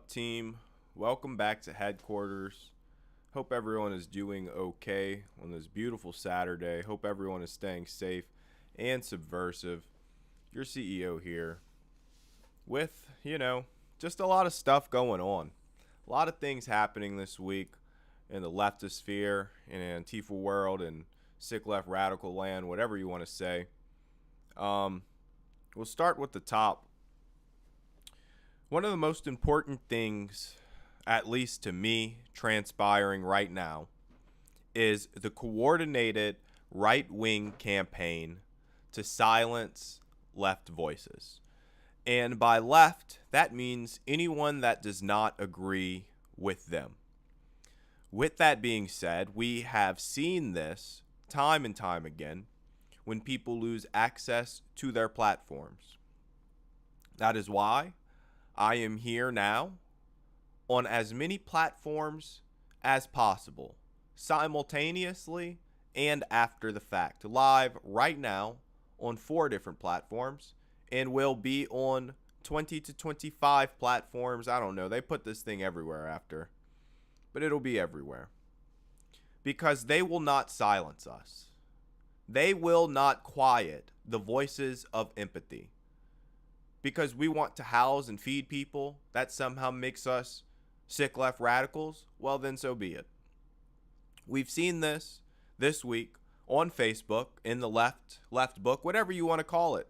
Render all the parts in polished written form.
up, team? Welcome back to headquarters. Hope everyone is doing okay on this beautiful Saturday. Hope everyone is staying safe and subversive. Your CEO here with, just a lot of stuff going on. A lot of things happening this week in the leftist sphere, in Antifa world, and sick left radical land, whatever you want to say. We'll start with the top. One of the most important things, at least to me, transpiring right now is the coordinated right-wing campaign to silence left voices. And by left, that means anyone that does not agree with them. With that being said, we have seen this time and time again when people lose access to their platforms. That is why I am here now on as many platforms as possible, simultaneously and after the fact. Live right now on 4 different platforms and will be on 20 to 25 platforms. I don't know. They put this thing everywhere after, but it'll be everywhere because they will not silence us. They will not quiet the voices of empathy. Because we want to house and feed people, that somehow makes us sick left radicals, well then so be it. We've seen this week on Facebook, in the left book, whatever you want to call it.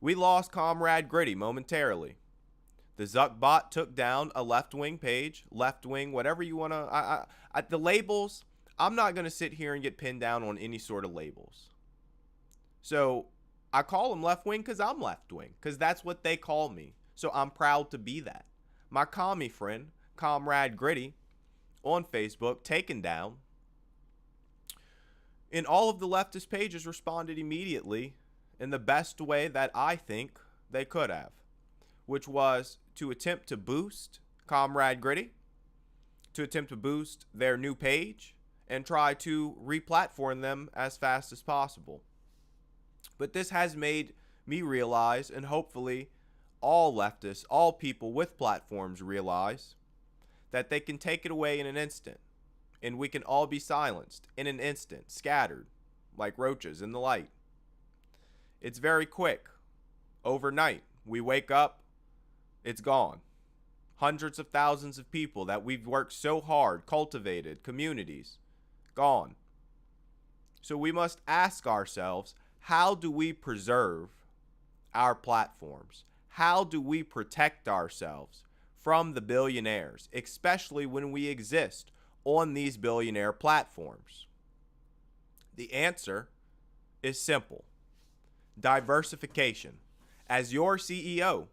We lost Comrade Gritty momentarily. The Zuck bot took down a left-wing page, left-wing, whatever you want to, the labels, I'm not going to sit here and get pinned down on any sort of labels. So I call them left-wing because I'm left-wing, because that's what they call me. So I'm proud to be that. My commie friend, Comrade Gritty, on Facebook, taken down. And all of the leftist pages responded immediately in the best way that I think they could have, which was to attempt to boost Comrade Gritty, to attempt to boost their new page, and try to re-platform them as fast as possible. But this has made me realize, and hopefully all leftists, all people with platforms realize, that they can take it away in an instant. And we can all be silenced in an instant, scattered like roaches in the light. It's very quick. Overnight, we wake up, it's gone. Hundreds of thousands of people that we've worked so hard, cultivated, communities, gone. So we must ask ourselves, how do we preserve our platforms? How do we protect ourselves from the billionaires, especially when we exist on these billionaire platforms? The answer is simple. Diversification. As your CEO,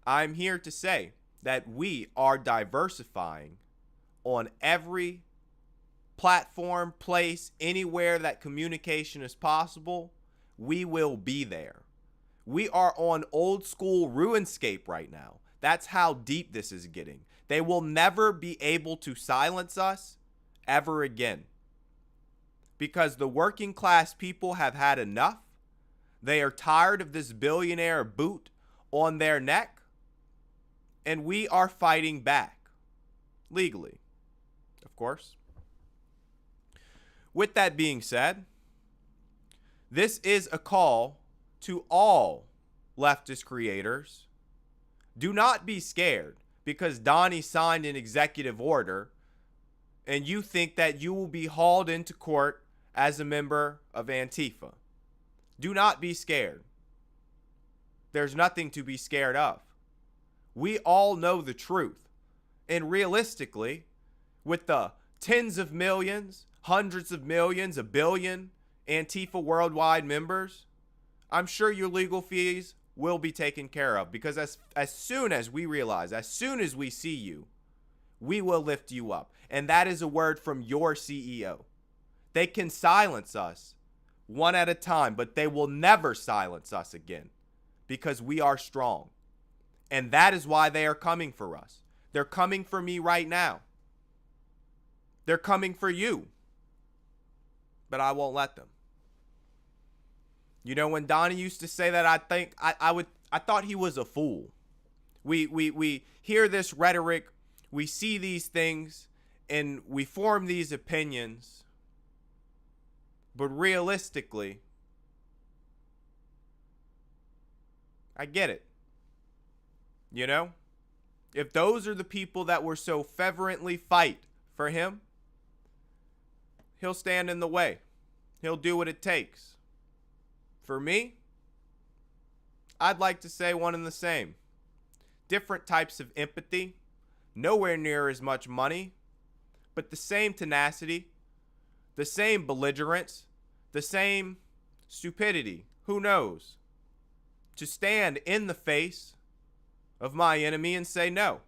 I'm here to say that we are diversifying on every platform, place, anywhere that communication is possible. We will be there. We are on old school RuneScape right now. That's how deep this is getting. They will never be able to silence us ever again. Because the working class people have had enough. They are tired of this billionaire boot on their neck. And we are fighting back. Legally, of course. With that being said, this is a call to all leftist creators. Do not be scared because Donnie signed an executive order and you think that you will be hauled into court as a member of Antifa. Do not be scared. There's nothing to be scared of. We all know the truth. And realistically, with the tens of millions, hundreds of millions, a billion Antifa worldwide members, I'm sure your legal fees will be taken care of because as soon as we realize, as soon as we see you, we will lift you up. And that is a word from your CEO. They can silence us one at a time, but they will never silence us again because we are strong. And that is why they are coming for us. They're coming for me right now. They're coming for you. But I won't let them. You know, when Donnie used to say that, I thought he was a fool. We hear this rhetoric, we see these things, and we form these opinions. But realistically, I get it. You know? If those are the people that were so fervently fight for him, he'll stand in the way. He'll do what it takes. For me, I'd like to say one and the same. Different types of empathy, nowhere near as much money, but the same tenacity, the same belligerence, the same stupidity. Who knows? To stand in the face of my enemy and say no.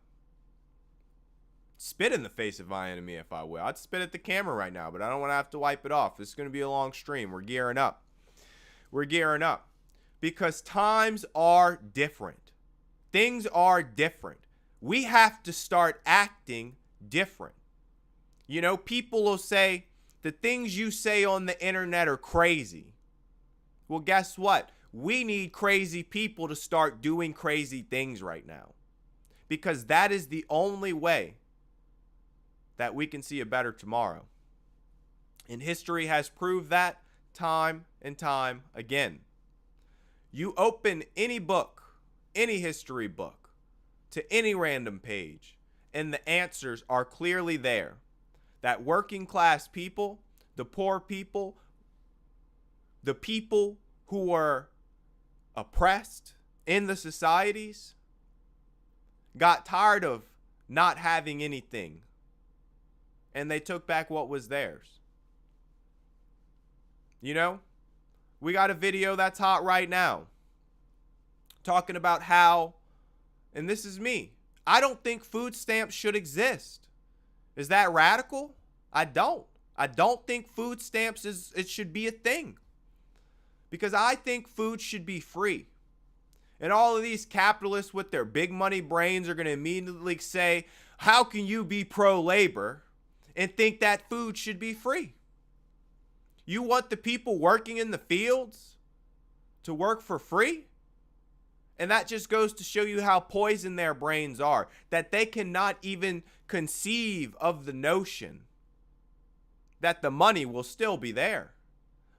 Spit in the face of my enemy if I will. I'd spit at the camera right now, but I don't want to have to wipe it off. This is going to be a long stream. We're gearing up. We're gearing up. Because times are different. Things are different. We have to start acting different. You know, people will say, the things you say on the internet are crazy. Well, guess what? We need crazy people to start doing crazy things right now. Because that is the only way that we can see a better tomorrow. And history has proved that time and time again. You open any book, any history book, to any random page, and the answers are clearly there. That working class people, the poor people, the people who were oppressed in the societies, got tired of not having anything, and they took back what was theirs. You know, we got a video that's hot right now talking about how, and this is me, I don't think food stamps should exist. Is that radical? I don't. I don't think food stamps it should be a thing. Because I think food should be free. And all of these capitalists with their big money brains are going to immediately say, how can you be pro-labor and think that food should be free? You want the people working in the fields to work for free? And that just goes to show you how poisoned their brains are, that they cannot even conceive of the notion that the money will still be there.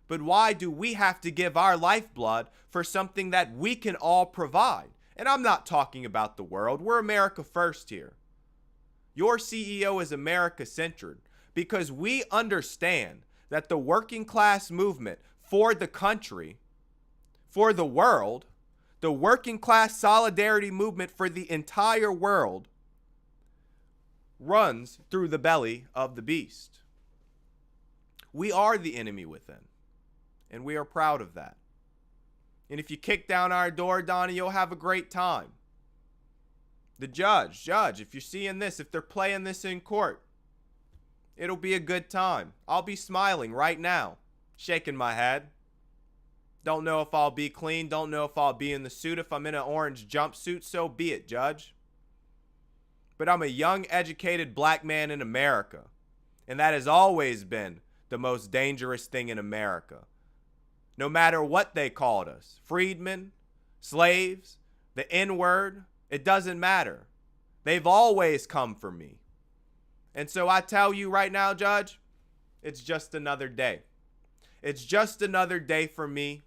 But why do we have to give our lifeblood for something that we can all provide? And I'm not talking about the world. We're America first here. Your CEO is America-centered because we understand that the working class movement for the country, for the world, the working class solidarity movement for the entire world runs through the belly of the beast. We are the enemy within, and we are proud of that. And if you kick down our door, Donnie, you'll have a great time. The judge, if you're seeing this, if they're playing this in court, it'll be a good time. I'll be smiling right now, shaking my head. Don't know if I'll be clean. Don't know if I'll be in the suit. If I'm in an orange jumpsuit, so be it, Judge. But I'm a young, educated black man in America. And that has always been the most dangerous thing in America. No matter what they called us, freedmen, slaves, the N-word, it doesn't matter. They've always come for me. And so I tell you right now, Judge, it's just another day. It's just another day for me.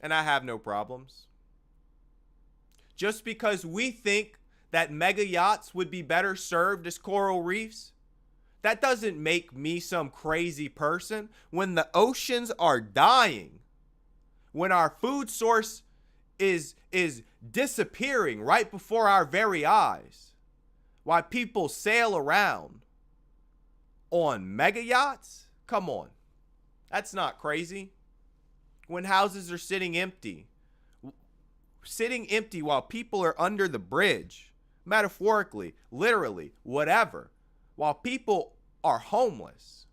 And I have no problems. Just because we think that mega yachts would be better served as coral reefs, that doesn't make me some crazy person. When the oceans are dying, when our food source is disappearing right before our very eyes, why people sail around on mega yachts? Come on. That's not crazy. When houses are sitting empty while people are under the bridge, metaphorically, literally, whatever, while people are homeless.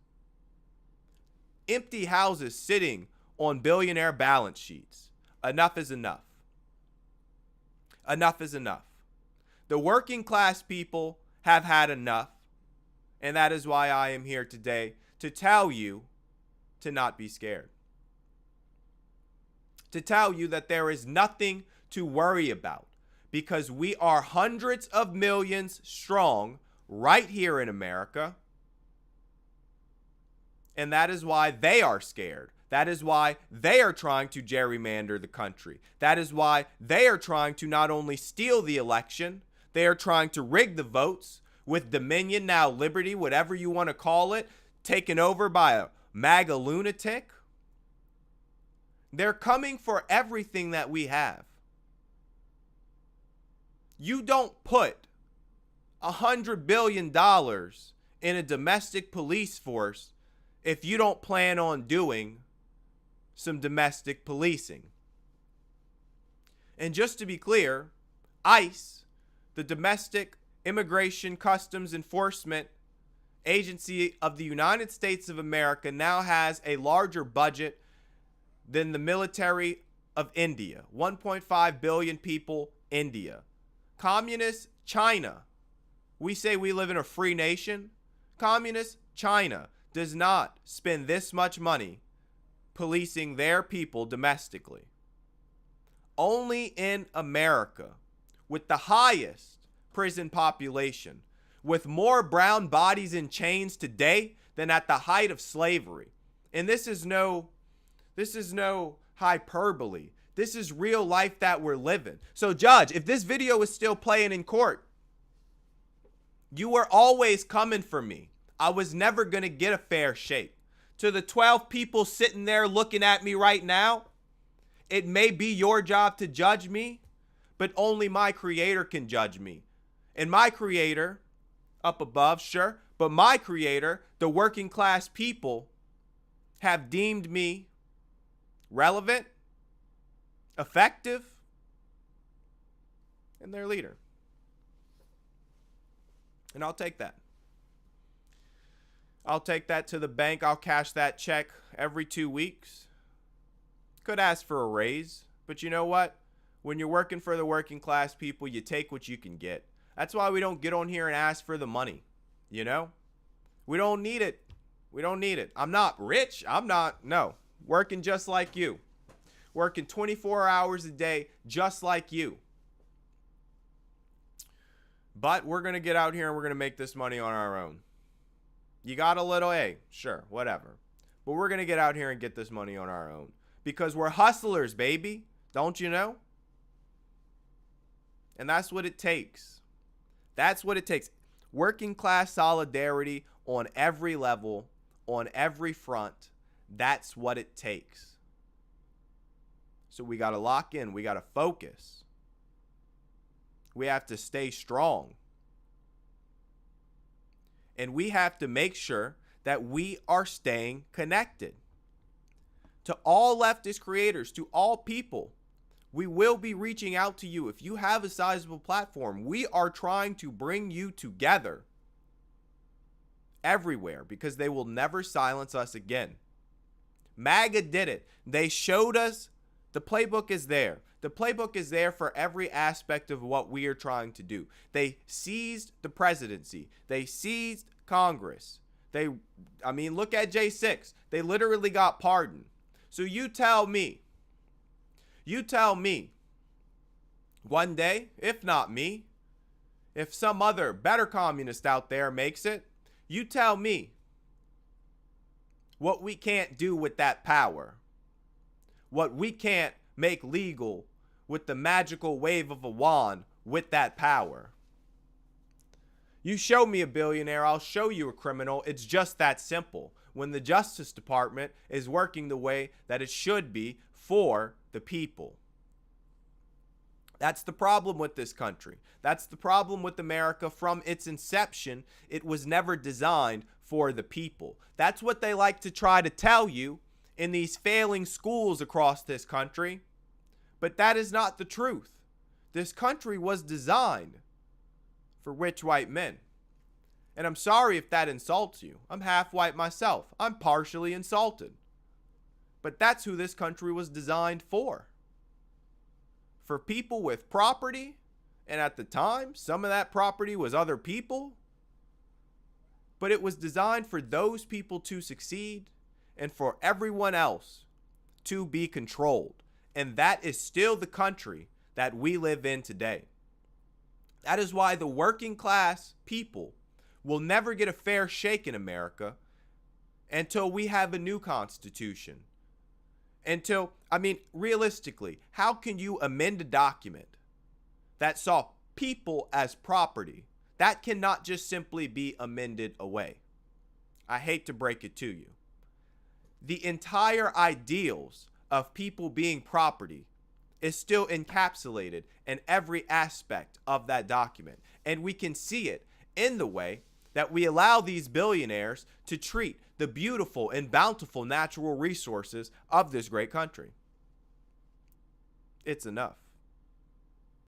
Empty houses sitting on billionaire balance sheets. Enough is enough. Enough is enough. The working class people have had enough, and that is why I am here today to tell you to not be scared. To tell you that there is nothing to worry about, because we are hundreds of millions strong right here in America. And that is why they are scared. That is why they are trying to gerrymander the country. That is why they are trying to not only steal the election, they are trying to rig the votes with Dominion, now Liberty, whatever you want to call it, taken over by a MAGA lunatic. They're coming for everything that we have. You don't put $100 billion in a domestic police force if you don't plan on doing some domestic policing. And just to be clear, ICE, the Domestic Immigration Customs Enforcement Agency of the United States of America, now has a larger budget than the military of India. 1.5 billion people, India. Communist China. We say we live in a free nation. Communist China does not spend this much money policing their people domestically. Only in America, with the highest prison population, with more brown bodies in chains today than at the height of slavery. And this is no hyperbole. This is real life that we're living. So, Judge, if this video is still playing in court, you were always coming for me. I was never going to get a fair shake. To the 12 people sitting there looking at me right now, it may be your job to judge me, but only my Creator can judge me. And my Creator, up above, sure, but my Creator, the working class people, have deemed me relevant, effective, and their leader. And I'll take that. I'll take that to the bank. I'll cash that check every 2 weeks. Could ask for a raise, but you know what? When you're working for the working class people, you take what you can get. That's why we don't get on here and ask for the money. You know? We don't need it. We don't need it. I'm not rich. No. Working just like you. Working 24 hours a day just like you. But we're going to get out here and we're going to make this money on our own. You got a little, hey, sure, whatever. But we're going to get out here and get this money on our own. Because we're hustlers, baby. Don't you know? And that's what it takes. That's what it takes. Working class solidarity on every level, on every front. That's what it takes. So we got to lock in. We got to focus. We have to stay strong. And we have to make sure that we are staying connected. To all leftist creators, to all people, we will be reaching out to you. If you have a sizable platform, we are trying to bring you together everywhere because they will never silence us again. MAGA did it. They showed us the playbook is there. The playbook is there for every aspect of what we are trying to do. They seized the presidency. They seized Congress. Look at J6. They literally got pardoned. So you tell me, one day, if not me, if some other better communist out there makes it, you tell me what we can't do with that power. What we can't make legal with the magical wave of a wand with that power. You show me a billionaire, I'll show you a criminal. It's just that simple. When the Justice Department is working the way that it should be for the people. That's the problem with this country. That's the problem with America from its inception. It was never designed for the people. That's what they like to try to tell you in these failing schools across this country. But that is not the truth. This country was designed for rich white men. And I'm sorry if that insults you. I'm half white myself. I'm partially insulted. But that's who this country was designed for. For people with property. And at the time, some of that property was other people. But it was designed for those people to succeed and for everyone else to be controlled. And that is still the country that we live in today. That is why the working class people will never get a fair shake in America until we have a new constitution. Realistically, how can you amend a document that saw people as property? That cannot just simply be amended away. I hate to break it to you. The entire ideals of people being property is still encapsulated in every aspect of that document. And we can see it in the way that we allow these billionaires to treat the beautiful and bountiful natural resources of this great country. It's enough.